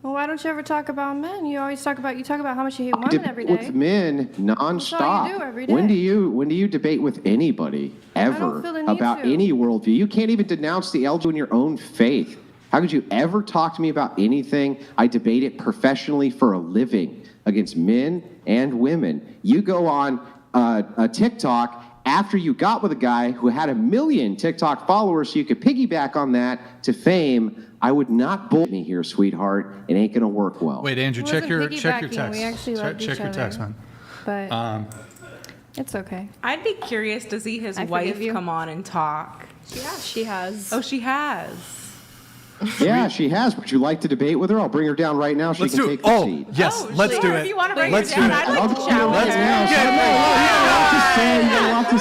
Well, why don't you ever talk about men? You always talk about how much you hate women every day. With men nonstop. That's all you do every day. When do you debate with anybody ever feel the need about to. any worldview? You can't even denounce the LGBT in your own faith. How could you ever talk to me about anything? I debate it professionally for a living against men and women. You go on a TikTok after you got with a guy who had 1 million TikTok followers, so you could piggyback on that to fame. I would not bull me here, sweetheart. It ain't gonna work well. Wait, Andrew, check your text. We actually loved check each your text, other. man. But it's okay. I'd be curious to see his I wife forgive you. come on and talk. Yeah, she has. Oh, she has. Yeah, she has. Would you like to debate with her? I'll bring her down right now. She Let's can do take it. the Oh, seat. yes, let's sure. do If it. you want to bring Let's her do down, it. I'd like to chat with Let's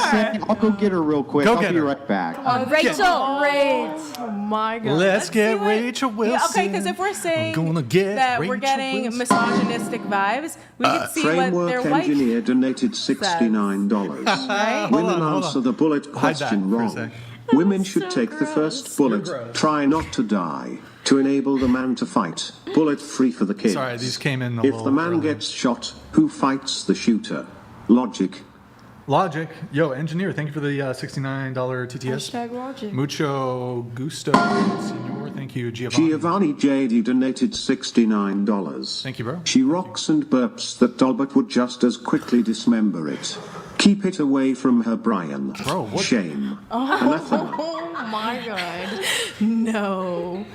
her. I'll go get her real quick. Go I'll get be her. right back. Rachel. Oh my God. Let's get do it. Rachel Wilson. Yeah, okay, because if we're saying gonna get that we're Rachel getting Wilson. misogynistic vibes, we could see what Framework their wife engineer donated $69. right? Women hold answer on. the bullet Hide that question for a wrong. sec. Women should take the first bullet. Try not to die. To enable the man to fight. Bullet free for the kids. Sorry, these came in a If little the man early. gets shot, who fights the shooter? Logic. Logic. Yo, engineer, thank you for the $69 TTS. Hashtag logic. Mucho gusto, senor. Thank you, Giovanni. Giovanni JD donated $69. Thank you, bro. She rocks and burps that Talbot would just as quickly dismember it. Keep it away from her, Brian. Bro, what- Shame. Anathema. Oh my God. No.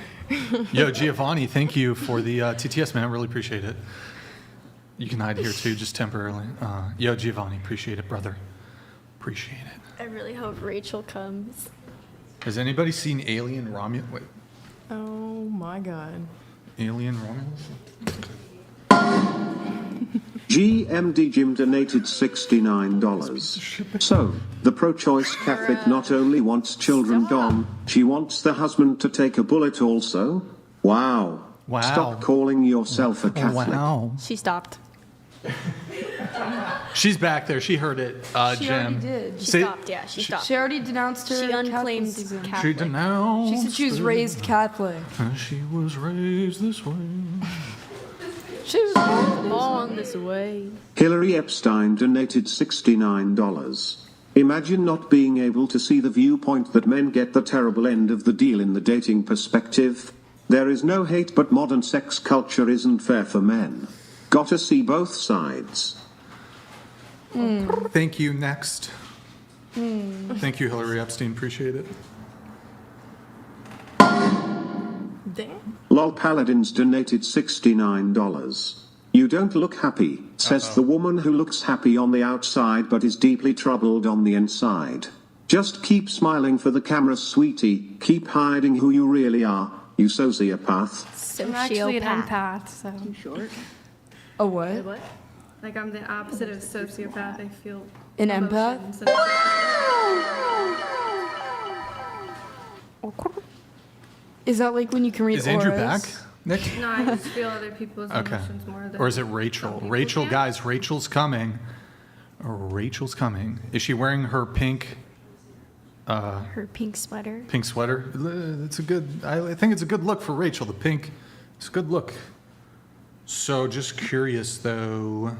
Yo, Giovanni, thank you for the TTS, man. I really appreciate it. You can hide here too, just temporarily. Yo, Giovanni, appreciate it, brother. Appreciate it. I really hope Rachel comes. Has anybody seen Alien Romulus? Wait, Oh my God. Alien Romulus? GMD Jim donated $69. So, the pro-choice Catholic not only wants children gone, she wants the husband to take a bullet also? Wow. Wow. Stop calling yourself a Catholic. Wow. She stopped. She's back there. She heard it, She Jim. already did. She See- stopped, yeah, she stopped. She already denounced her She unclaimed Catholicism. She Catholic. denounced. She said she was raised Catholic. She was raised this way. She was Born this way. Hillary Epstein donated $69. Imagine not being able to see the viewpoint that men get the terrible end of the deal in the dating perspective. There is no hate, but modern sex culture isn't fair for men. Gotta see both sides. Thank you. Next. Thank you, Hillary Epstein. Appreciate it. Damn. Lol Paladins donated $69. You don't look happy, says the woman who looks happy on the outside but is deeply troubled on the inside. Just keep smiling for the camera, sweetie. Keep hiding who you really are, you sociopath. I'm actually an Sociopath. empath, so. Short. A what? What? Like I'm the opposite of sociopath. I feel An empath? emotions and- Is that like when you can read Is Andrew auras? back, Nick? No, I just feel other people's Okay. emotions more than. Or is it Rachel? some people Rachel, can. guys, Rachel's coming. Rachel's coming. Is she wearing her pink Her pink sweater. pink sweater? It's a good. I think it's a good look for Rachel. The pink. It's a good look. So just curious though.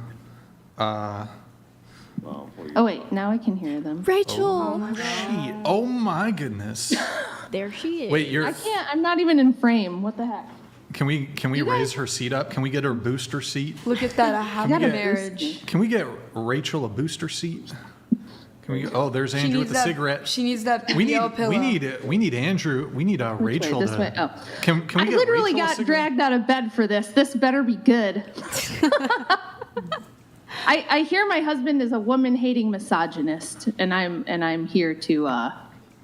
Oh wait, now I can hear them. Rachel! Oh my goodness. There she is. Wait, you're. I can't. I'm not even in frame. What the heck? Can we raise her seat up? Can we get her booster seat? Look at that, a happy we get- marriage. Can we get Rachel a booster seat? Can we? Oh, there's She Andrew needs with the that, cigarette. She needs that We need PPL pillow. we need Andrew. We need Rachel This to. way. Oh, Can we I get literally Rachel a got cigarette? dragged out of bed for this. This better be good. I hear my husband is a woman-hating misogynist, and I'm here to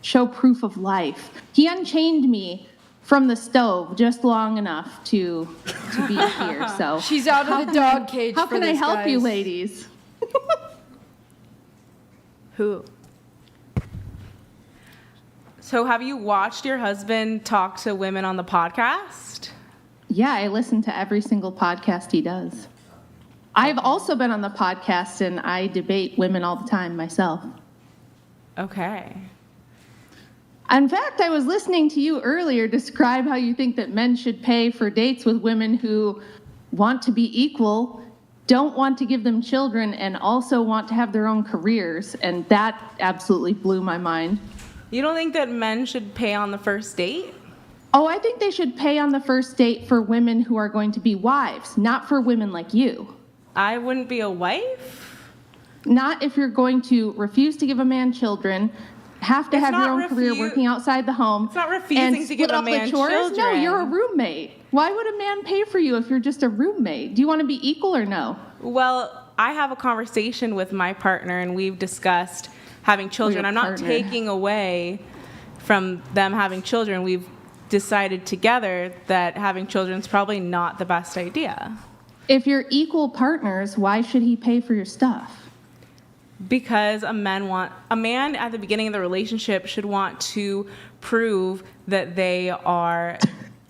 show proof of life. He unchained me from the stove just long enough to be here. So She's out of the dog cage. how for can I this, help you, guys. ladies? Who? So have you watched your husband talk to women on the podcast? Yeah, I listen to every single podcast he does. I've also been on the podcast, and I debate women all the time myself. Okay. In fact, I was listening to you earlier describe how you think that men should pay for dates with women who want to be equal, don't want to give them children, and also want to have their own careers. And that absolutely blew my mind. You don't think that men should pay on the first date? Oh, I think they should pay on the first date for women who are going to be wives, not for women like you. I wouldn't be a wife? Not if you're going to refuse to give a man children, have to It's have your not own career working outside the home. It's not refusing and to give split a up the man chores. No, children. you're a roommate. Why would a man pay for you if you're just a roommate? Do you want to be equal or no? Well, I have a conversation with my partner, and we've discussed having children. your I'm not partner. taking away from them having children. We've decided together that having children is probably not the best idea. If you're equal partners, why should he pay for your stuff? Because a man at the beginning of the relationship should want to prove that they are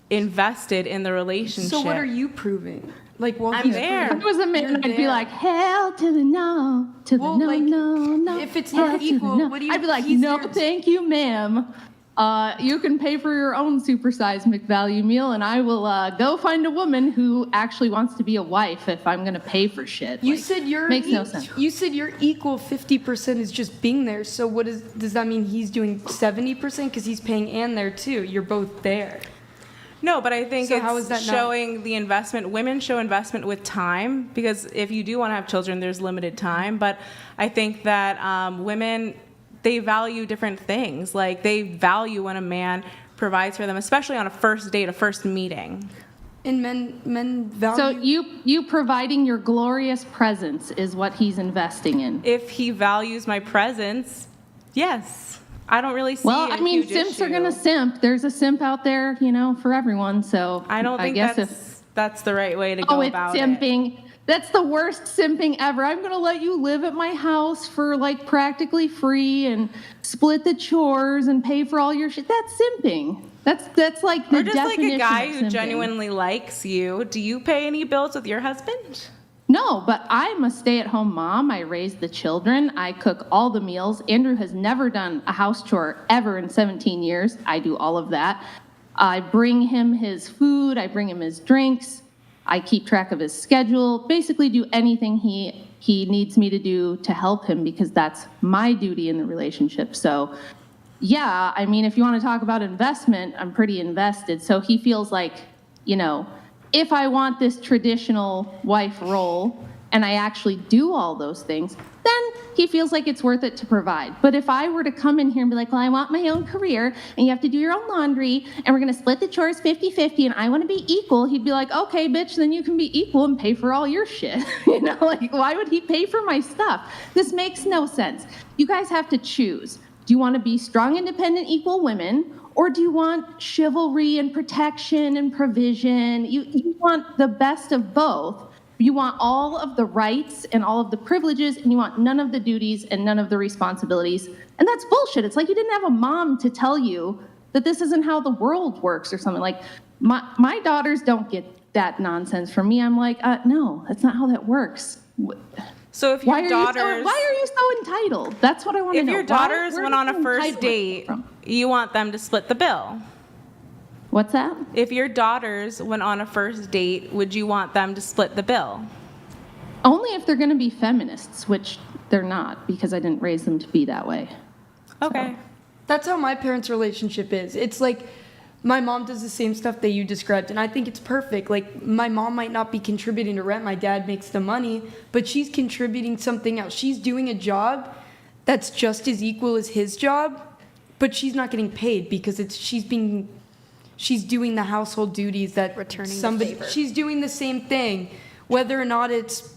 invested in the relationship. So what are you proving? Like, well, I'm he's there. If I was a man, You're I'd be there. like, hell to the no, to the Well, no, like, no. if it's hell not to the equal, no. what do you- I'd be like, he's no, there- thank you, ma'am. You can pay for your own supersized McValue meal, and I will go find a woman who actually wants to be a wife if I'm going to pay for shit. You Like, said you're makes no sense. You said you're equal 50% is just being there. So does that mean he's doing 70% because he's paying and there too? You're both there. No, but I think So how is that it's not- showing the investment. Women show investment with time, because if you do want to have children, there's limited time. But I think that women, they value different things. Like, they value when a man provides for them, especially on a first date, a first meeting. And men value. So you providing your glorious presence is what he's investing in. If he values my presence, yes. I don't really see Well, a I mean, huge simps are issue. gonna simp. There's a simp out there, for everyone. So I don't think guess that's the right way to oh, go it's about it. simping. That's the worst simping ever. I'm gonna let you live at my house for like practically free and split the chores and pay for all your shit. That's simping. That's like the Or just like definition a guy of who simping. genuinely likes you. Do you pay any bills with your husband? No, but I'm a stay-at-home mom. I raise the children. I cook all the meals. Andrew has never done a house chore ever in 17 years. I do all of that. I bring him his food. I bring him his drinks. I keep track of his schedule. Basically do anything he needs me to do to help him, because that's my duty in the relationship. So, yeah, I mean, if you want to talk about investment, I'm pretty invested. So he feels like, if I want this traditional wife role and I actually do all those things, then he feels like it's worth it to provide. But if I were to come in here and be like, well, I want my own career and you have to do your own laundry and we're going to split the chores 50-50 and I want to be equal, he'd be like, okay, bitch, then you can be equal and pay for all your shit. Like, why would he pay for my stuff? This makes no sense. You guys have to choose. Do you want to be strong, independent, equal women? Or do you want chivalry and protection and provision? You want the best of both. You want all of the rights and all of the privileges, and you want none of the duties and none of the responsibilities. And that's bullshit. It's like you didn't have a mom to tell you that this isn't how the world works or something. Like, my daughters don't get that nonsense from me. I'm like, no, that's not how that works. So if Why your are daughters, you so entitled? That's what I want to if know. your daughters Where went does on a the first entitlement date, come from? you want them to split the bill. What's that? If your daughters went on a first date, would you want them to split the bill? Only if they're going to be feminists, which they're not, because I didn't raise them to be that way. Okay. That's how my parents' relationship is. It's like my mom does the same stuff that you described, and I think it's perfect. Like, my mom might not be contributing to rent. My dad makes the money, but she's contributing something else. She's doing a job that's just as equal as his job, but she's not getting paid because she's doing the household duties that Returning the somebody. favor. She's doing the same thing, whether or not it's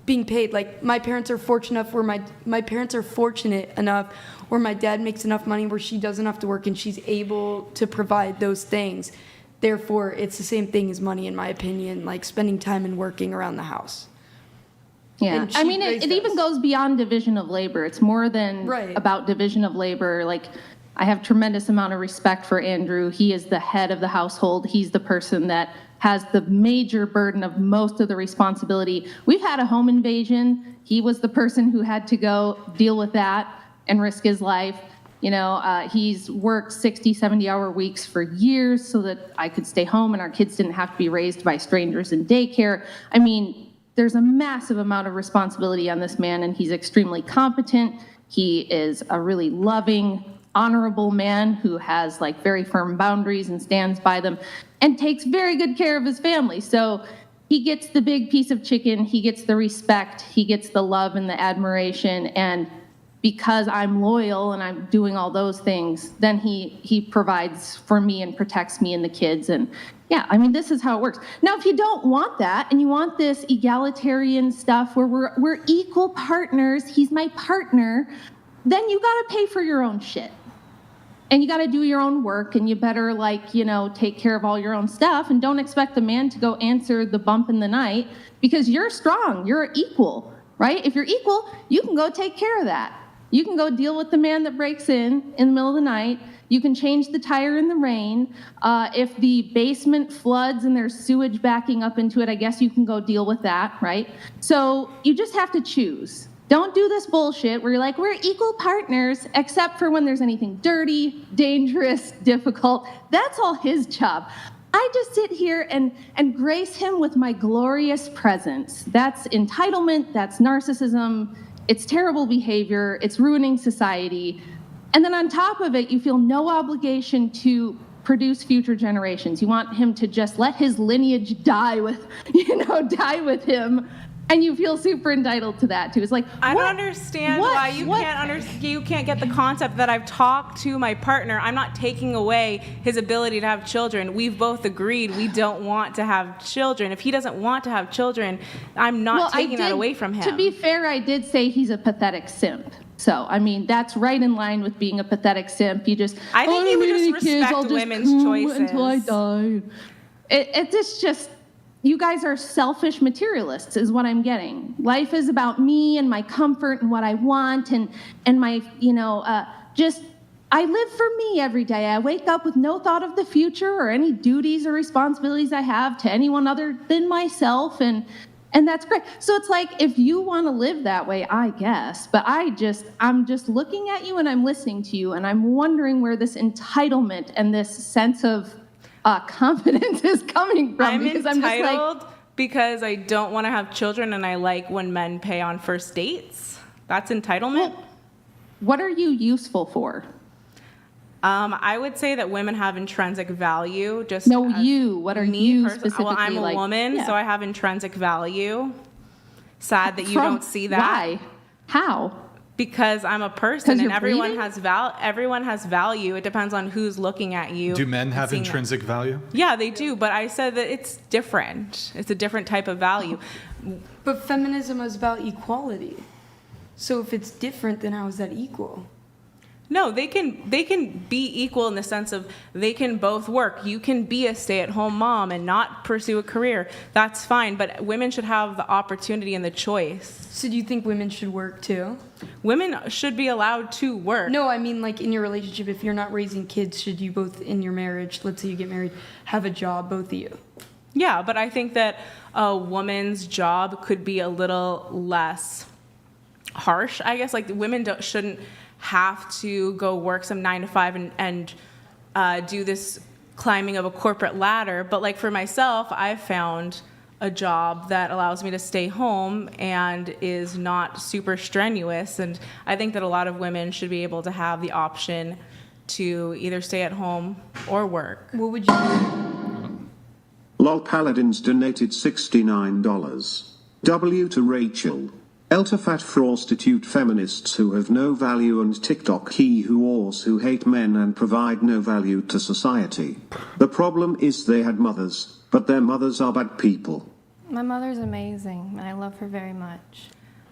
being paid. Like, my parents are fortunate enough where my parents are fortunate enough where my dad makes enough money where she doesn't have to work and she's able to provide those things. Therefore, it's the same thing as money, in my opinion, like spending time and working around the house. Yeah, And I she mean, it raised even us. goes beyond division of labor. It's more than Right. about division of labor. Like, I have tremendous amount of respect for Andrew. He is the head of the household. He's the person that has the major burden of most of the responsibility. We've had a home invasion. He was the person who had to go deal with that and risk his life. He's worked 60, 70-hour weeks for years so that I could stay home and our kids didn't have to be raised by strangers in daycare. I mean, there's a massive amount of responsibility on this man, and he's extremely competent. He is a really loving, honorable man who has like very firm boundaries and stands by them and takes very good care of his family. So he gets the big piece of chicken, he gets the respect, he gets the love and the admiration, and because I'm loyal and I'm doing all those things, then he provides for me and protects me and the kids. And yeah, I mean, this is how it works. Now, if you don't want that and you want this egalitarian stuff where we're equal partners, he's my partner, then you got to pay for your own shit. And you got to do your own work, and you better take care of all your own stuff, and don't expect the man to go answer the bump in the night, because you're strong, you're equal, right? If you're equal, you can go take care of that. You can go deal with the man that breaks in the middle of the night. You can change the tire in the rain. If the basement floods and there's sewage backing up into it, I guess you can go deal with that, right? So you just have to choose. Don't do this bullshit where you're like, we're equal partners, except for when there's anything dirty, dangerous, difficult. That's all his job. I just sit here and grace him with my glorious presence. That's entitlement, that's narcissism, it's terrible behavior, it's ruining society. And then on top of it, you feel no obligation to produce future generations. You want him to just let his lineage die with him. And you feel super entitled to that too. It's like, I don't understand why you can't get the concept that I've talked to my partner. I'm not taking away his ability to have children. We've both agreed we don't want to have children. If he doesn't want to have children, I'm not taking that away from him. To be fair, I did say he's a pathetic simp. So, I mean, that's right in line with being a pathetic simp. I think he would just respect women's choices. Until I die. It's just, you guys are selfish materialists is what I'm getting. Life is about me and my comfort and what I want and my, I live for me every day. I wake up with no thought of the future or any duties or responsibilities I have to anyone other than myself, and that's great. So it's like, if you want to live that way, I guess, but I'm just looking at you and I'm listening to you and I'm wondering where this entitlement and this sense of confidence is coming from. I'm entitled because I don't want to have children and I like when men pay on first dates. That's entitlement. Well, what are you useful for? I would say that women have intrinsic value. What are you specifically? Well, I'm a woman, so I have intrinsic value. Sad that you don't see that. Why? How? Because I'm a person, and everyone breathing? everyone has value. It depends on who's looking at you. Do men have intrinsic value? Yeah, they do, but I said that it's different. It's a different type of value. But feminism is about equality. So if it's different, then how is that equal? No, they can be equal in the sense of they can both work. You can be a stay-at-home mom and not pursue a career. That's fine, but women should have the opportunity and the choice. So do you think women should work too? Women should be allowed to work. No, I mean like in your relationship, if you're not raising kids, should you both in your marriage, let's say you get married, have a job, both of you? Yeah, but I think that a woman's job could be a little less harsh, I guess. Like women shouldn't have to go work some 9 to 5 and do this climbing of a corporate ladder. But like for myself, I've found a job that allows me to stay home and is not super strenuous. And I think that a lot of women should be able to have the option to either stay at home or work. What would you do? Lol Paladins donated $69. W to Rachel. Eltafat prostitute feminists who have no value and TikTok he whores who hate men and provide no value to society. The problem is they had mothers, but their mothers are bad people. My mother's amazing, and I love her very much.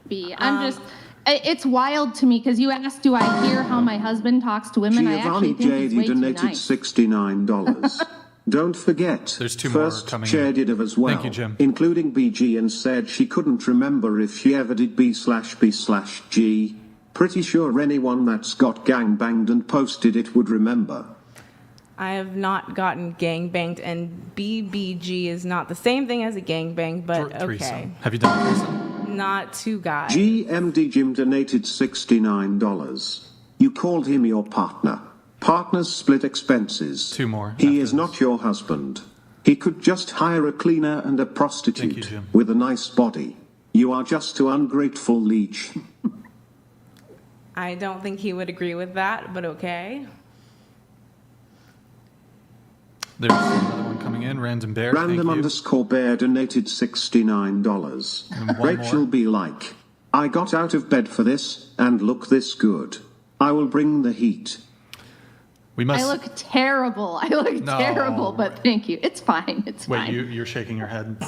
It's wild to me because you asked, do I hear how my husband talks to women? I actually think he's way too donated nice. $69. Don't forget, There's two more first coming Cher in. did as well, Thank you, Jim. including BG, and said she couldn't remember if she ever did B/B/G. Pretty sure anyone that's got gangbanged and posted it would remember. I have not gotten gangbanged, and BBG is not the same thing as a gangbang, but Threesome. okay. Have you done a threesome? Not two guys. GMD Jim donated $69. You called him your partner. Partners split expenses. 2 more He after is this. not your husband. He could just hire a cleaner and a Thank you, prostitute Jim. with a nice body. You are just too ungrateful, leech. I don't think he would agree with that, but okay. There's another one coming in. Random Bear. Random thank you. _ bear donated $69. And one Rachel more. be like, I got out of bed for this, and look this good. I will bring the heat. We must. I look terrible. I look No. terrible, but thank you. It's fine. It's Wait, fine. you're shaking your head.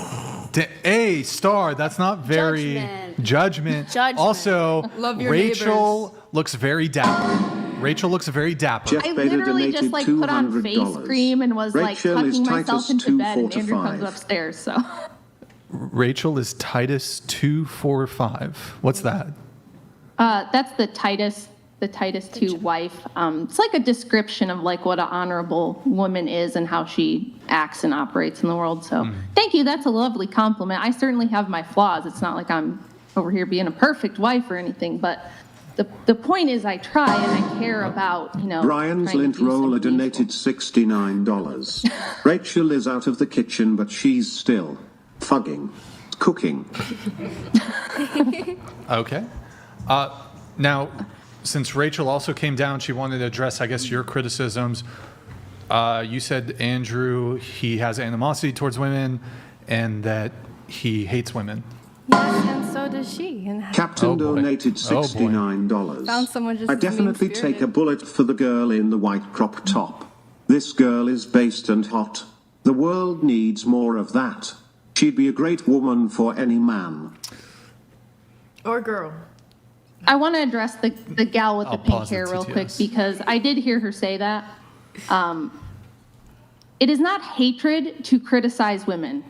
A star. That's not very Judgment. judgment. Also, Love your Rachel looks very dapper. Rachel looks very dapper. Jeff I Bader literally donated just like put on face $200. cream and was like Rachel is tucking myself Titus into bed, and 2:4 to Andrew comes 5. upstairs. So Rachel is Titus 2:4-5. What's that? that's the Titus 2 wife. It's like a description of like what an honorable woman is and how she acts and operates in the world. So thank you. That's a lovely compliment. I certainly have my flaws. It's not like I'm over here being a perfect wife or anything, but the point is I try and I care about, Brian's trying to lint do roller something donated useful. $69. Rachel is out of the kitchen, but she's still fugging, cooking. Okay. Now, since Rachel also came down, she wanted to address, I guess, your criticisms. You said, Andrew, he has animosity towards women and that he hates women. Yes, and so does she. And Captain Oh, boy. donated Oh, boy. $69. Found someone just I as definitely take a mean-spirited. bullet for the girl in the white crop top. This girl is based and hot. The world needs more of that. She'd be a great woman for any man. Or girl. I want to address the gal with I'll the pink pause the hair real quick TTS. because I did hear her say that. It is not hatred to criticize women.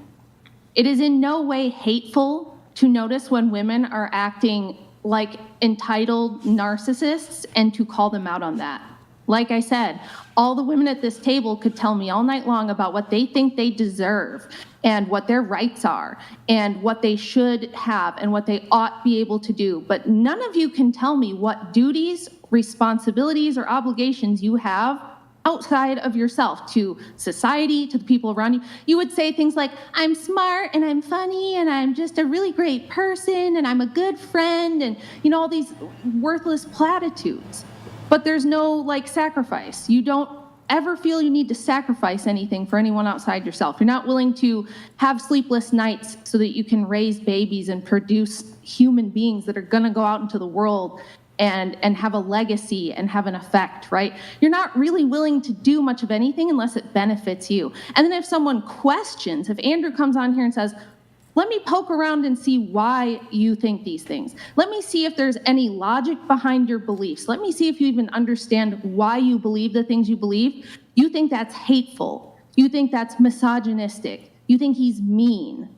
It is in no way hateful to notice when women are acting like entitled narcissists and to call them out on that. Like I said, all the women at this table could tell me all night long about what they think they deserve and what their rights are and what they should have and what they ought be able to do. But none of you can tell me what duties, responsibilities, or obligations you have outside of yourself to society, to the people around you. You would say things like, I'm smart and I'm funny and I'm just a really great person and I'm a good friend and, all these worthless platitudes. But there's no like sacrifice. You don't ever feel you need to sacrifice anything for anyone outside yourself. You're not willing to have sleepless nights so that you can raise babies and produce human beings that are gonna go out into the world and have a legacy and have an effect, right? You're not really willing to do much of anything unless it benefits you. And then if someone questions, if Andrew comes on here and says, let me poke around and see why you think these things. Let me see if there's any logic behind your beliefs. Let me see if you even understand why you believe the things you believe. You think that's hateful. You think that's misogynistic. You think he's mean.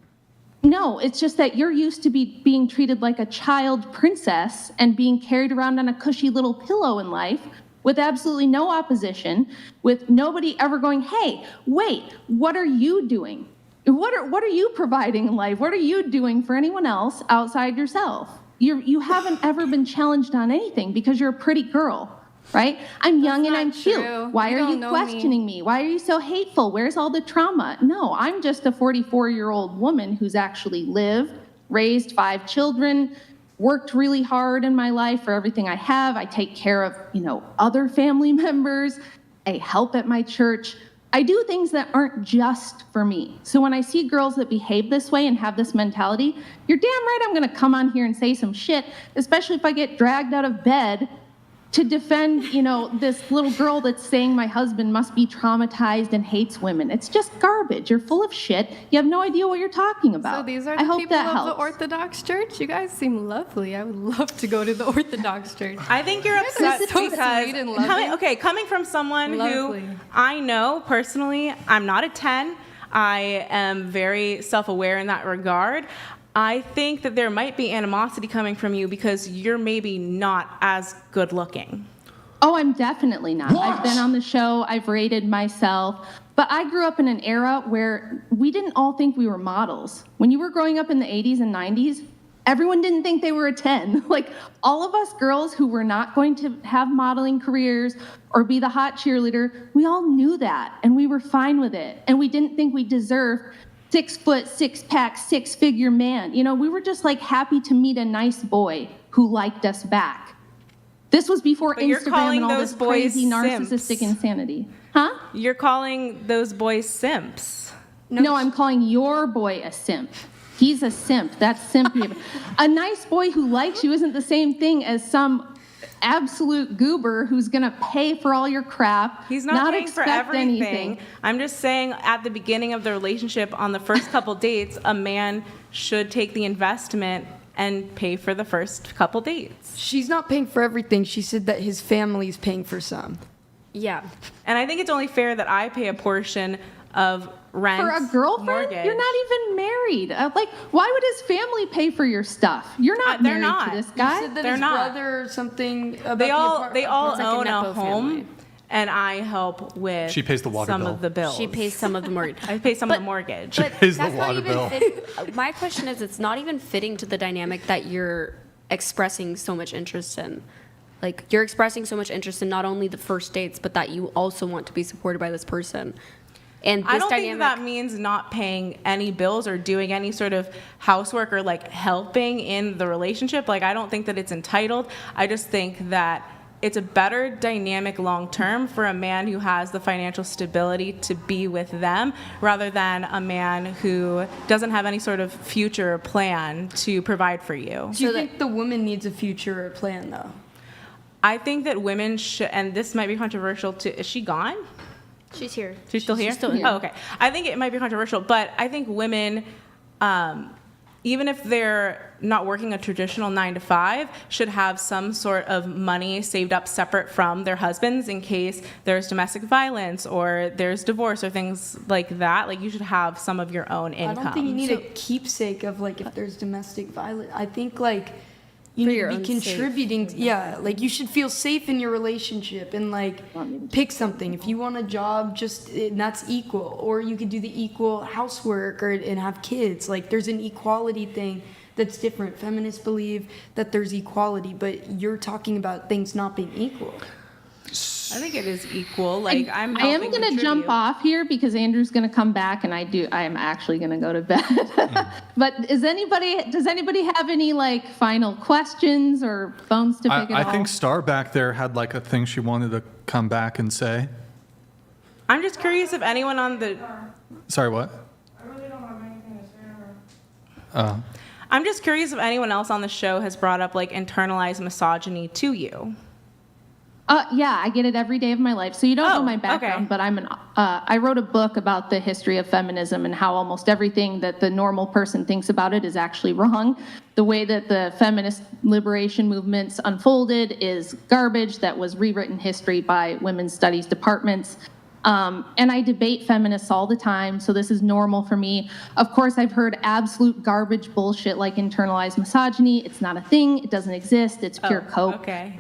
No, it's just that you're used to being treated like a child princess and being carried around on a cushy little pillow in life with absolutely no opposition, with nobody ever going, hey, wait, what are you doing? What are you providing in life? What are you doing for anyone else outside yourself? You haven't ever been challenged on anything because you're a pretty girl, right? I'm young and not I'm cute. true. Why You are don't you know questioning me? Why are you so hateful? Where's all the trauma? No, I'm just a 44-year-old woman who's actually lived, raised 5 children, worked really hard in my life for everything I have. I take care of, other family members. I help at my church. I do things that aren't just for me. So when I see girls that behave this way and have this mentality, you're damn right I'm gonna come on here and say some shit, especially if I get dragged out of bed to defend, this little girl that's saying my husband must be traumatized and hates women. It's just garbage. You're full of shit. You have no idea what you're talking about. So these are I the hope people that of helps. the Orthodox Church? You guys seem lovely. I would love to go to the Orthodox Church. I think you're upset so because sweet and loving. coming from someone Lovely. who I know personally, I'm not a 10. I am very self-aware in that regard. I think that there might be animosity coming from you because you're maybe not as good looking. Oh, I'm definitely not. I've been on the show. I've rated myself. But I grew up in an era where we didn't all think we were models. When you were growing up in the 80s and 90s, Everyone didn't think they were a 10. Like, all of us girls who were not going to have modeling careers or be the hot cheerleader, we all knew that, and we were fine with it. And we didn't think we deserved 6 foot, 6 pack, 6-figure man. You know, we were just like happy to meet a nice boy who liked us back. This was before But you're Instagram calling and all those this boys crazy narcissistic simps. insanity. Huh? You're calling those boys simps. No, I'm calling your boy a simp. He's a simp. That's simp behavior. A nice boy who likes you isn't the same thing as some absolute goober who's going to pay for all your crap. He's not paying for expect everything. anything. I'm just saying at the beginning of the relationship, on the first couple dates, a man should take the investment and pay for the first couple dates. She's not paying for everything. She said that his family's paying for some. Yeah. And I think it's only fair that I pay a portion of rent, For a girlfriend? mortgage. You're not even married. Like, why would his family pay for your stuff? You're not They're married not. to this He guy. said that They're his not. brother or something about They the all apartment. like a own a Nepo home, family. and I help with She pays the water some bill. of the bills. She pays some of the mortgage. I pay some of But- the mortgage. But pays the that's not water even bill. my question is, it's not even fitting to the dynamic that you're expressing so much interest in. Like, you're expressing so much interest in not only the first dates, but that you also want to be supported by this person. And this I don't dynamic, think that means not paying any bills or doing any sort of housework or like helping in the relationship. Like, I don't think that it's entitled. I just think that it's a better dynamic long term for a man who has the financial stability to be with them rather than a man who doesn't have any sort of future plan to provide for you. Do you think the woman needs a future plan, though? I think that women should, and this might be controversial too. Is she gone? she's here. She's still here? still here. Oh, okay. I think it might be controversial, but I think women, even if they're not working a traditional 9 to 5, should have some sort of money saved up separate from their husbands in case there's domestic violence or there's divorce or things like that. Like, you should have some of your own income. I don't think you need a keepsake of like if there's domestic violence. I think like you For need your to be own contributing. Yeah, like you should feel safe in your relationship and like pick something. If you want a job, and that's equal. Or you could do the equal housework and have kids. Like there's an equality thing that's different. Feminists believe that there's equality, but you're talking about things not being equal. I think it is equal. Like, I am helping going to jump contribute. off here because Andrew's going to come back, and I am actually going to go to bed. But does anybody have any like final questions or bones to pick at I all? think Star back there had like a thing she wanted to come back and say. I'm just curious if anyone on the Sorry, what? I'm just curious if anyone else on the show has brought up like internalized misogyny to you. Yeah, I get it every day of my life. So you don't know my background, okay. but I wrote a book about the history of feminism and how almost everything that the normal person thinks about it is actually wrong. The way that the feminist liberation movements unfolded is garbage that was rewritten history by women's studies departments. And I debate feminists all the time, so this is normal for me. Of course, I've heard absolute garbage bullshit like internalized misogyny. It's not a thing. It doesn't exist. It's pure cope. Okay.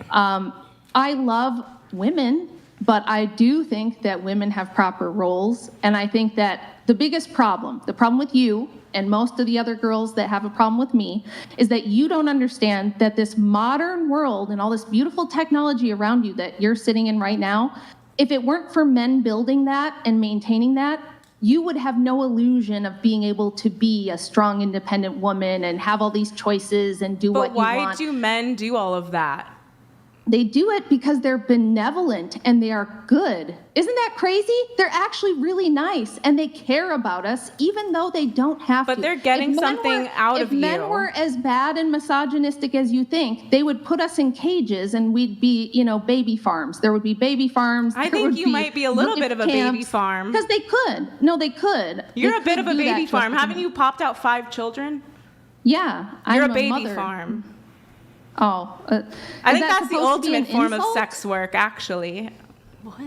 I love women, but I do think that women have proper roles. And I think that the problem with you and most of the other girls that have a problem with me, is that you don't understand that this modern world and all this beautiful technology around you that you're sitting in right now, if it weren't for men building that and maintaining that, you would have no illusion of being able to be a strong, independent woman and have all these choices and do what But you want. why do men do all of that? They do it because they're benevolent and they are good. Isn't that crazy? They're actually really nice and they care about us even though they don't have to. But they're getting something out of you. If men were as bad and misogynistic as you think, they would put us in cages and we'd be, baby farms. There would be baby farms. I think you might be a little bit of a baby farm. Because they could. No, they could. You're They a bit could of a do that baby to us. farm. Haven't you popped out 5 children? Yeah. You're I'm a baby mother. farm. Oh. I is think that that's the supposed to be ultimate an form of insult? sex work, actually.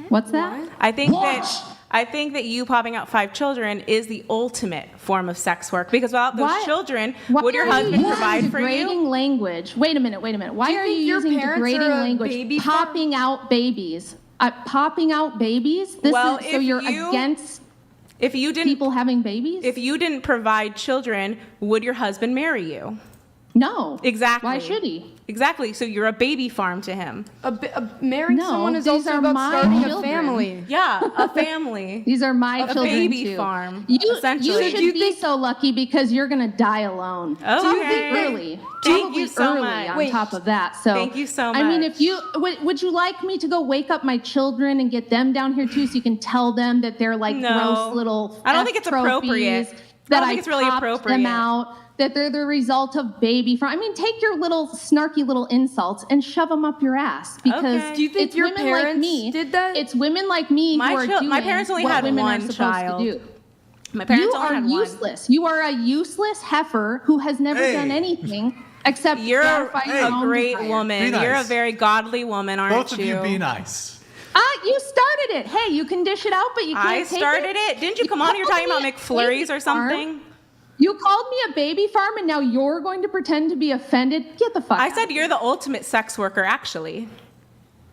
What's that? I think that you popping out 5 children is the ultimate form of sex work because without those children, would your husband provide for degrading you? language. Wait a minute. Why Do you are think you your using parents degrading are a language? baby farm? Popping out babies. Popping out babies? Well, so if you're you- against If you didn't people having babies? If you didn't provide children, would your husband marry you? No. Exactly. Why should he? Exactly. So you're a baby farm to him. Marrying No, someone is these also are about my starting a children. family. Yeah, a family. These are my A children baby too. farm, You essentially. should Do you be think- so lucky because you're gonna die alone. Okay. Early. Thank Probably you so early much. on Wait. top of that. So Thank you so I mean, much. if you would you like me to go wake up my children and get them down here too, so you can tell them that they're like No. gross little. I don't think it's appropriate. trophies, I That don't think it's really popped appropriate. them out. That they're the result of baby farm. I mean, take your little snarky little insults and shove them up your ass because Okay. Do you think it's your women like parents me. did that? It's women like me My who are chil- doing my parents only what had women one are supposed child. to do. My parents You only are had one. useless. You are a useless heifer who has never done anything except You're gratify your a own great desire. woman. Be nice. You're a very godly woman, aren't Both of you? you be nice. You started it. Hey, you can dish it out, but you can't I take started it. Didn't you come on here called talking about me a McFlurries or baby farm. something? You called me a baby farm, and now you're going to pretend to be offended? Get the fuck I out. said you're the ultimate sex worker, actually.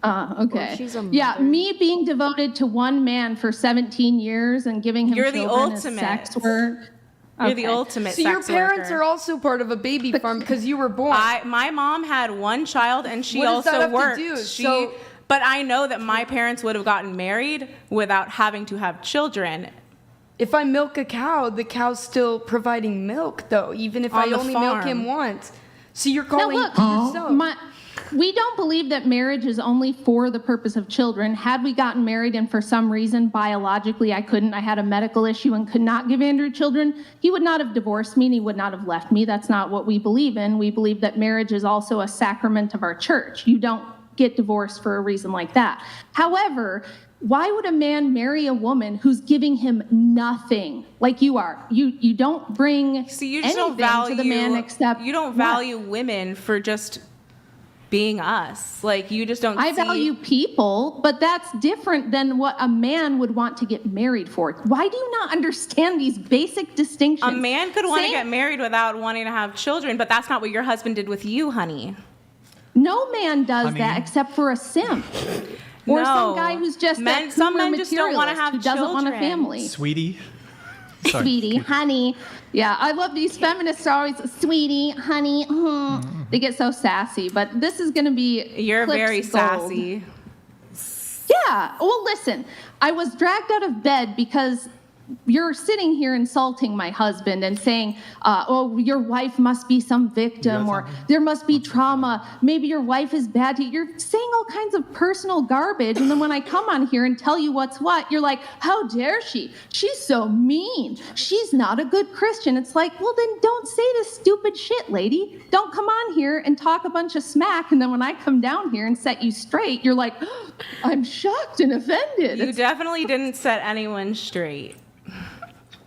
Okay. Well, she's a Yeah, mother. me being devoted to one man for 17 years and giving him You're the children is ultimate. sex work. You're the Okay. ultimate So your sex parents worker. are also part of a baby farm because you were born. My mom had one child and she What does that also have to worked. do? She, but I know that my parents would have gotten married without having to have children. If I milk a cow, the cow's still providing milk, though, even if On I the only milk him farm. once. So you're Now calling look, yourself. we don't believe that marriage is only for the purpose of children. Had we gotten married and for some reason biologically I couldn't, I had a medical issue and could not give Andrew children, he would not have divorced me and he would not have left me. That's not what we believe in. We believe that marriage is also a sacrament of our church. You don't get divorced for a reason like that. However, why would a man marry a woman who's giving him nothing like you are? You don't bring So you just don't anything value to the man except you don't what? value women for just being us. Like you just don't. I see, value people, but that's different than what a man would want to get married for. Why do you not understand these basic distinctions? A man could want to Same- get married without wanting to have children, but that's not what your husband did with you, honey. No man does Honey. that except for a simp. Or No. some guy who's just Men- a some cougar men just don't wanna materialist have who doesn't want a children. family. Sweetie. Sorry. Sweetie, honey. Yeah, I love these feminists are always, sweetie, honey. They get so sassy, but this is going to be You're Clip's very gold. sassy. Yeah. Well, listen, I was dragged out of bed because you're sitting here insulting my husband and saying, oh, your wife must be some victim or there must be trauma. Maybe your wife is bad to you. You're saying all kinds of personal garbage. And then when I come on here and tell you what's what, you're like, how dare she? She's so mean. She's not a good Christian. It's like, well, then don't say this stupid shit, lady. Don't come on here and talk a bunch of smack. And then when I come down here and set you straight, you're like, I'm shocked and offended. You definitely didn't set anyone straight.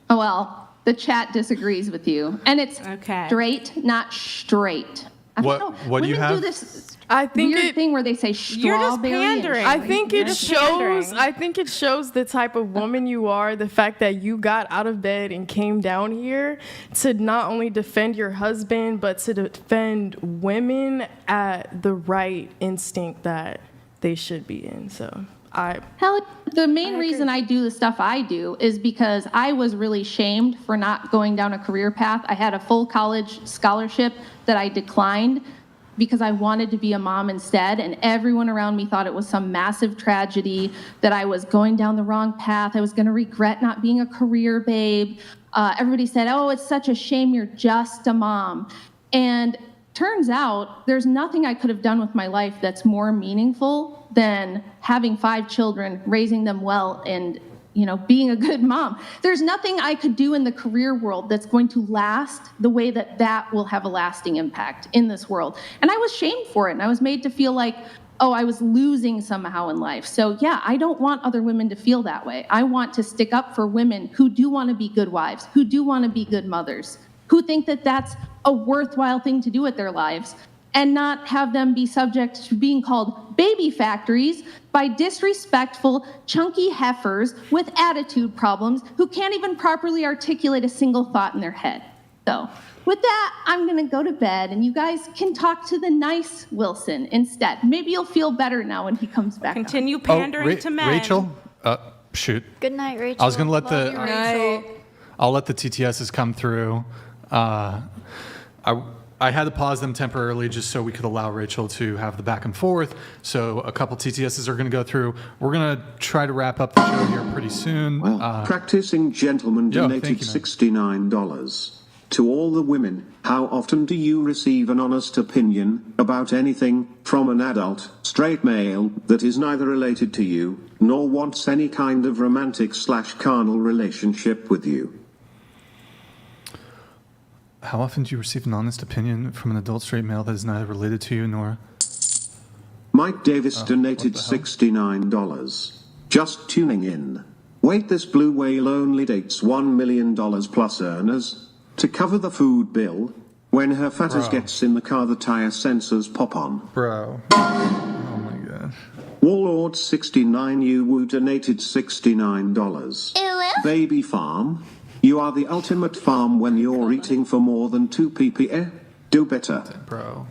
Oh, well, the chat disagrees with you. And it's Okay. straight, not straight. I don't What- know. what do you Women have? do this I think weird it. thing where they say You're just strawberry. and pandering. I think it Just shows. pandering. I think it shows the type of woman you are. The fact that you got out of bed and came down here to not only defend your husband, but to defend women at the right instinct that they should be in. So Hell, the main reason I do the stuff I do is because I was really shamed for not going down a career path. I had a full college scholarship that I declined because I wanted to be a mom instead, and everyone around me thought it was some massive tragedy, that I was going down the wrong path, I was going to regret not being a career babe. Everybody said, oh, it's such a shame you're just a mom. And turns out there's nothing I could have done with my life that's more meaningful than having 5 children, raising them well, and being a good mom. There's nothing I could do in the career world that's going to last the way that that will have a lasting impact in this world. And I was shamed for it, and I was made to feel like, oh, I was losing somehow in life. So yeah, I don't want other women to feel that way. I want to stick up for women who do want to be good wives, who do want to be good mothers, who think that that's a worthwhile thing to do with their lives, and not have them be subject to being called baby factories by disrespectful, chunky heifers with attitude problems who can't even properly articulate a single thought in their head. So with that, I'm going to go to bed, and you guys can talk to the nice Wilson instead. Maybe you'll feel better now when he comes back on. Continue pandering to men. Rachel? Shoot. Good night, Rachel. I was going to let Love you, Rachel. I'll let the TTSs come through. I I had to pause them temporarily just so we could allow Rachel to have the back and forth. So a couple TTSs are going to go through. We're going to try to wrap up the show here pretty soon. Practicing gentleman donated $69. To all the women, how often do you receive an honest opinion about anything from an adult, straight male that is neither related to you, nor wants any kind of romantic/carnal relationship with you? How often do you receive an honest opinion from an adult straight male that is neither related to you nor... Mike Davis donated $69. Just tuning in. Wait, this blue whale only dates $1 million plus earners. To cover the food bill, when her fatters gets in the car, the tire sensors pop on. Bro. Oh my god. Warlord 69 you donated $69. Baby farm. You are the ultimate farm when you're eating for more than 2 ppm. Do better. Bro.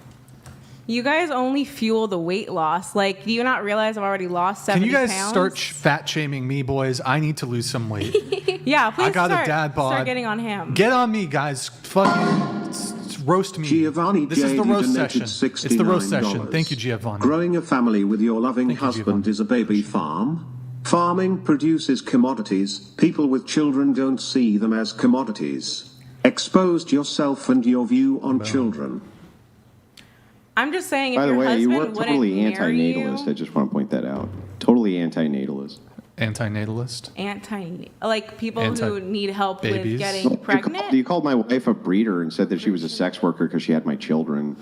You guys only fuel the weight loss. Like, do you not realize I've already lost 70 pounds? Can you guys pounds? start fat shaming me, boys? I need to lose some weight. Yeah, please I got start, a dad bod. start getting on him. Get on me, guys. Fucking roast me. Giovanni This is the J. roast donated session. It's the roast session. Thank you, Giovanni. Growing a family with your loving Thank you, husband Giovanni. is a baby farm. Farming produces commodities. People with children don't see them as commodities. Exposed yourself and your view on children. I'm just saying, if By the your way, you husband were wouldn't totally marry antinatalist. I just want to point that out. Totally antinatalist. Antinatalist? like people who need help with Babies. getting pregnant. You called my wife a breeder and said that she was a sex worker because she had my children.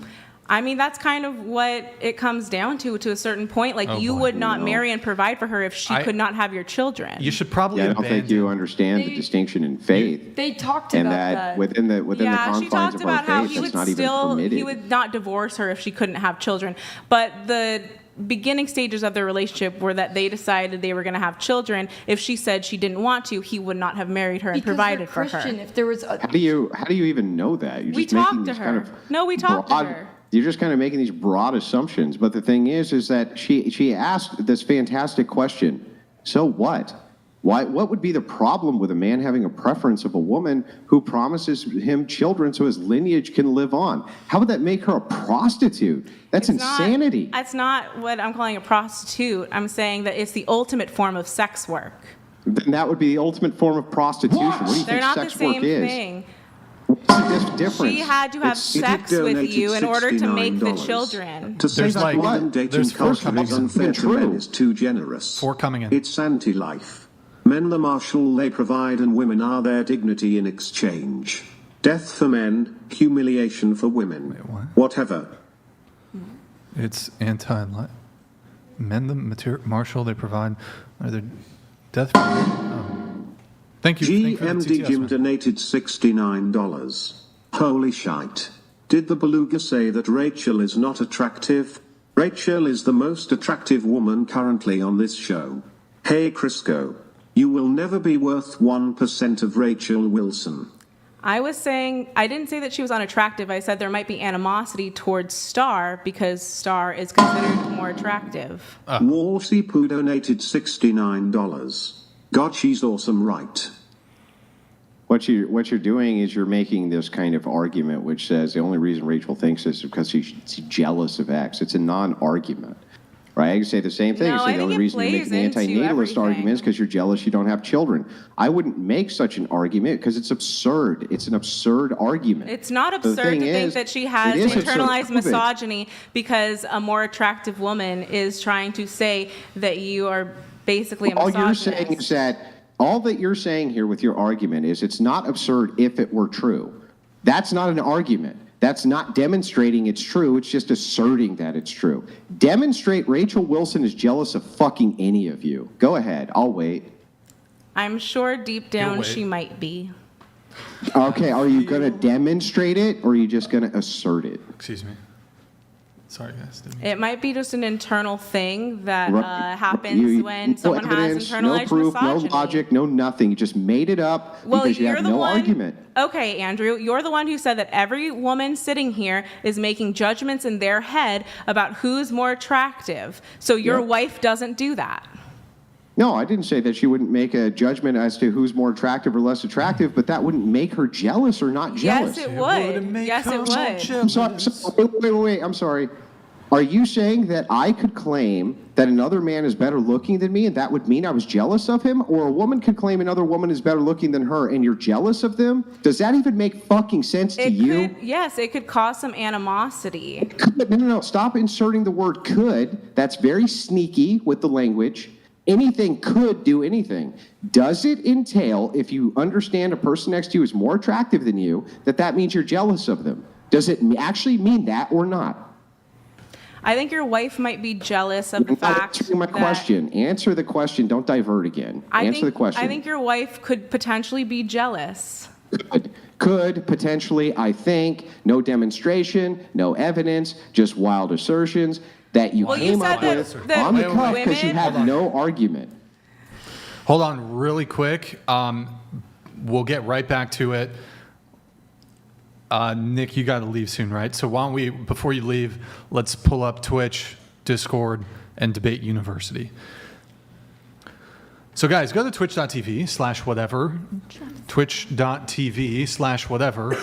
I mean, that's kind of what it comes down to a certain point. Like, you would not marry and provide for her if she could not have your children. You should probably I don't think you understand the distinction in faith. They talked and about that within the she confines talked of about our how faith, he that's would not even permitted. he would not divorce her if she couldn't have children. But the beginning stages of their relationship were that they decided they were going to have children. If she said she didn't want to, he would not have married her and provided for her. If there was How do you even know that? You're We just making talked to these her. kind of No, we talked to her. You're just kind of making these broad assumptions. But the thing is that she asked this fantastic question. So what? What would be the problem with a man having a preference of a woman who promises him children so his lineage can live on? How would that make her a prostitute? That's insanity. That's not what I'm calling a prostitute. I'm saying that it's the ultimate form of sex work. Then that would be the ultimate form of prostitution. What do you They're think not sex the same work is? thing. What's the difference? She had to have sex with you in order to make the children. To say There's that like- modern dating there's four culture is coming in. unfair to True. men is too generous. 4 coming in. It's anti-life. Men the marshal they provide and women are their dignity in exchange. Death for men, humiliation for women. Wait, what? Whatever. It's anti-life. Men, the marshal they provide, are they death? Thank you. Thank you for the GMD TTS, Jim man. donated $69. Holy shite. Did the beluga say that Rachel is not attractive? Rachel is the most attractive woman currently on this show. Hey Crisco. You will never be worth 1% of Rachel Wilson. I didn't say that she was unattractive. I said there might be animosity towards Star because Star is considered more attractive. Wolsey Poo donated $69. God, she's awesome, right? What you're doing is you're making this kind of argument which says the only reason Rachel thinks this is because she's jealous of X. It's a non-argument, right? I can say the same thing. No, Say I the only think it reason you make plays an into anti-natalist everything. argument is because you're jealous you don't have children. I wouldn't make such an argument because it's absurd. It's an absurd argument. It's not The absurd thing to think is, that she has it is absurd. internalized Prove it. misogyny because a more attractive woman is trying to say that you are basically a All misogynist. you're saying is that all that you're saying here with your argument is it's not absurd if it were true. That's not an argument. That's not demonstrating it's true. It's just asserting that it's true. Demonstrate Rachel Wilson is jealous of fucking any of you. Go ahead. I'll wait. I'm sure deep down wait. she might be. Okay. Are you going to demonstrate it or are you just going to assert it? Excuse me. Sorry, guys. Didn't mean- It might be just an internal thing that Right. happens when no someone evidence, has internalized no proof, misogyny. no logic, no nothing. You just made it up Well, because you you're have the no one. argument. Okay, Andrew, you're the one who said that every woman sitting here is making judgments in their head about who's more attractive. So your Yep. wife doesn't do that. No, I didn't say that she wouldn't make a judgment as to who's more attractive or less attractive, but that wouldn't make her jealous or not jealous. Yes, it would. Yes, it would. I'm sorry. Wait. I'm sorry. Are you saying that I could claim that another man is better looking than me and that would mean I was jealous of him? Or a woman could claim another woman is better looking than her and you're jealous of them? Does that even make fucking sense to you? Yes, it could cause some animosity. No. Stop inserting the word could. That's very sneaky with the language. Anything could do anything. Does it entail, if you understand a person next to you is more attractive than you, that means you're jealous of them? Does it actually mean that or not? I think your wife might be jealous of the You're not fact answering my question. Answer the question. Don't divert again. Answer the question. I think your wife could potentially be jealous. Could, potentially, I think. No demonstration, no evidence, just wild assertions that you came up with on the cuff because you have no argument. Hold on really quick. We'll get right back to it. Nick, you got to leave soon, right? So why don't we, before you leave, let's pull up Twitch, Discord, and Debate University. So guys, go to twitch.tv/whatever, twitch.tv/whatever.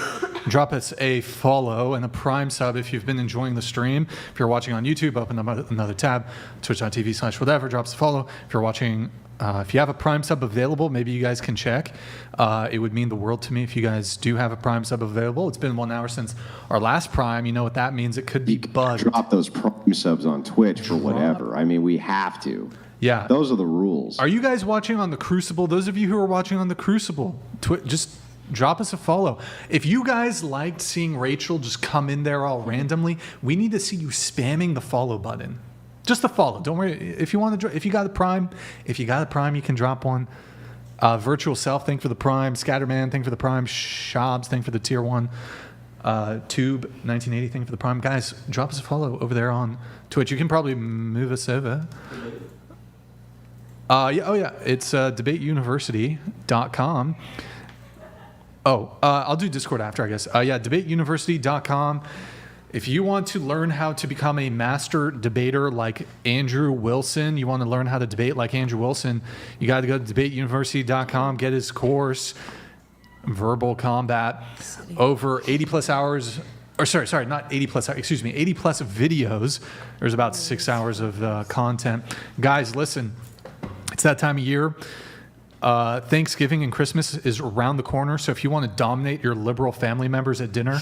Drop us a follow and a Prime sub if you've been enjoying the stream. If you're watching on YouTube, open up another tab, twitch.tv/whatever. Drop us a follow. If you're watching, if you have a Prime sub available, maybe you guys can check. It would mean the world to me if you guys do have a Prime sub available. It's been 1 hour since our last Prime. You know what that means? It could be bugged. Drop those Prime subs on Twitch for whatever. I mean, we have to. Yeah. Those are the rules. Are you guys watching on the Crucible? Those of you who are watching on the Crucible, just drop us a follow. If you guys liked seeing Rachel just come in there all randomly, we need to see you spamming the follow button. Just the follow. Don't worry. If you want to, if you got a Prime, you can drop one. Virtual Self, thank for the Prime. Scatterman, thank for the Prime. Shobs, thank for the Tier 1. Tube 1980, thank for the Prime. Guys, drop us a follow over there on Twitch. You can probably move us over. It's debateuniversity.com. I'll do Discord after, I guess. Debateuniversity.com. If you want to learn how to become a master debater like Andrew Wilson, you want to learn how to debate like Andrew Wilson, you got to go to debateuniversity.com, get his course, Verbal Combat, over 80 plus hours. Or sorry, not 80 plus, 80 plus videos. There's about 6 hours of content. Guys, listen. It's that time of year. Thanksgiving and Christmas is around the corner, so if you want to dominate your liberal family members at dinner,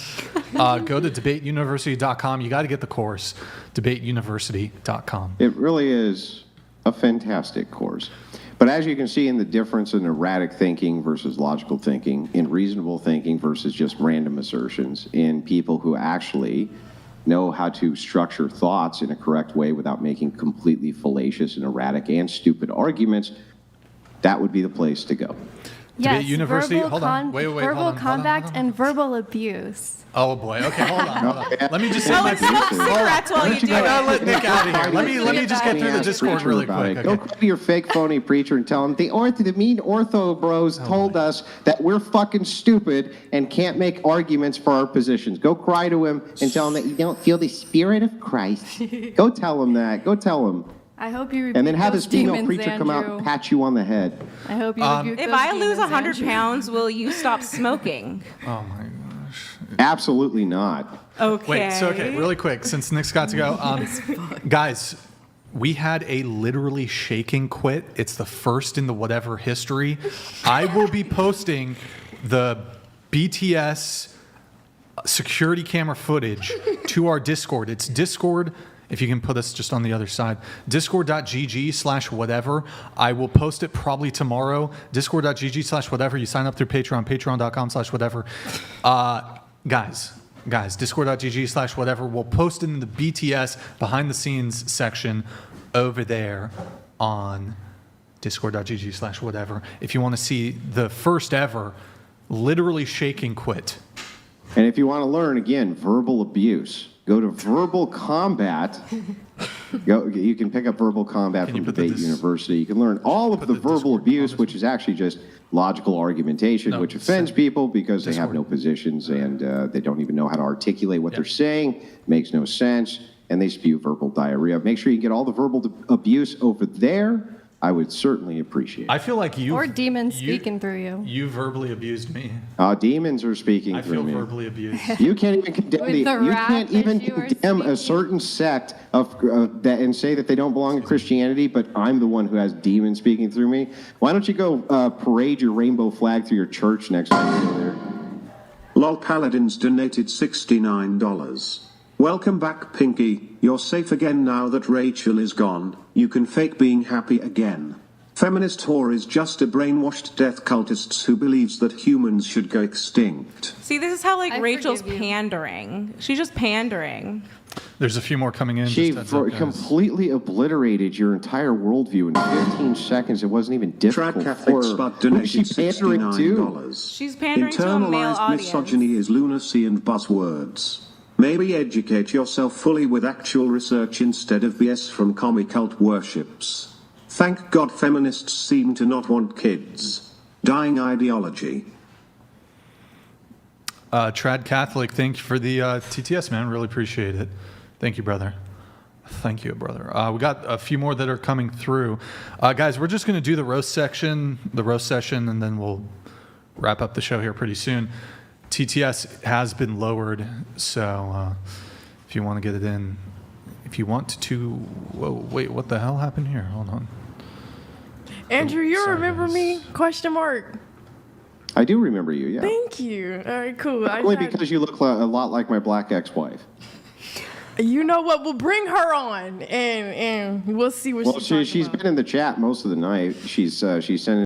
go to debateuniversity.com. You got to get the course, debateuniversity.com. It really is a fantastic course. But as you can see in the difference in erratic thinking versus logical thinking, in reasonable thinking versus just random assertions, in people who actually know how to structure thoughts in a correct way without making completely fallacious and erratic and stupid arguments, that would be the place to go. Yes, Debate University. verbal Hold on. Wait. verbal combat and verbal abuse. Oh boy. Okay, hold on. Let me just say my Smoke cigarettes while you do I gotta it. let Nick out of here. Let me just get through the Discord really quick. Go Okay. to your fake phony preacher and tell him the mean ortho bros told us that we're fucking stupid and can't make arguments for our positions. Go cry to him and tell him that you don't feel the spirit of Christ. Go tell him that. Go tell him. I hope you rebuke And then have those his female demons, preacher come out Andrew. and pat you on the head. I hope you rebuke If those I lose demons, 100 Andrew. pounds, will you stop smoking? Oh my gosh. Absolutely not. Okay. Wait, really quick, since Nick's got to go. Guys, we had a literally shaking quit. It's the first in the whatever history. I will be posting the BTS security camera footage to our Discord. It's Discord, if you can put us just on the other side, discord.gg/whatever. I will post it probably tomorrow. Discord.gg/whatever. You sign up through Patreon, patreon.com/whatever. Guys, discord.gg/whatever. We'll post it in the BTS behind the scenes section over there on discord.gg/whatever. If you want to see the first ever literally shaking quit. And if you want to learn, again, verbal abuse, go to Verbal Combat. You can pick up Verbal Combat from Debate University. You can learn all of the verbal abuse, which is actually just logical argumentation, which offends people because they have no positions and they don't even know how to articulate what they're saying, makes no sense, and they spew verbal diarrhea. Make sure you get all the verbal abuse over there I would certainly appreciate it. I feel like you Or demons speaking through you. You verbally abused me. Demons are speaking I through feel me. verbally abused. You can't even condemn With the you wrath can't even that you are condemn a speaking. certain sect of that and say that they don't belong in Christianity, but I'm the one who has demons speaking through me. Why don't you go parade your rainbow flag through your church next time you go there? Lol Paladins donated $69. Welcome back, Pinky. You're safe again now that Rachel is gone. You can fake being happy again. Feminist whore is just a brainwashed death cultist who believes that humans should go extinct. See, this is how like I Rachel's forgive you. pandering. She's just pandering. There's a few more coming in. She just heads up, guys. completely obliterated your entire worldview in 15 seconds. It wasn't even Trad difficult Catholic for Spud her. Who's she donated pandering to? $69. She's pandering to a male Internalized audience. misogyny is lunacy and buzzwords. Maybe educate yourself fully with actual research instead of BS from commie cult worships. Thank God feminists seem to not want kids. Dying ideology. Trad Catholic, thank you for the TTS, man. Really appreciate it. Thank you, brother. Thank you, brother. We got a few more that are coming through. Guys, we're just going to do the roast session, and then we'll wrap up the show here pretty soon. TTS has been lowered, so if you want to get it in, if you want to, whoa, wait, what the hell happened here? Hold on. Andrew, you Sorry, remember guys. me? Question mark. I do remember you, yeah. Thank you. All right, cool. I Only just had- because you look a lot like my black ex-wife. you know what? We'll bring her on, and we'll see what Well, she's talking she's about. been in the chat most of the night. She's sending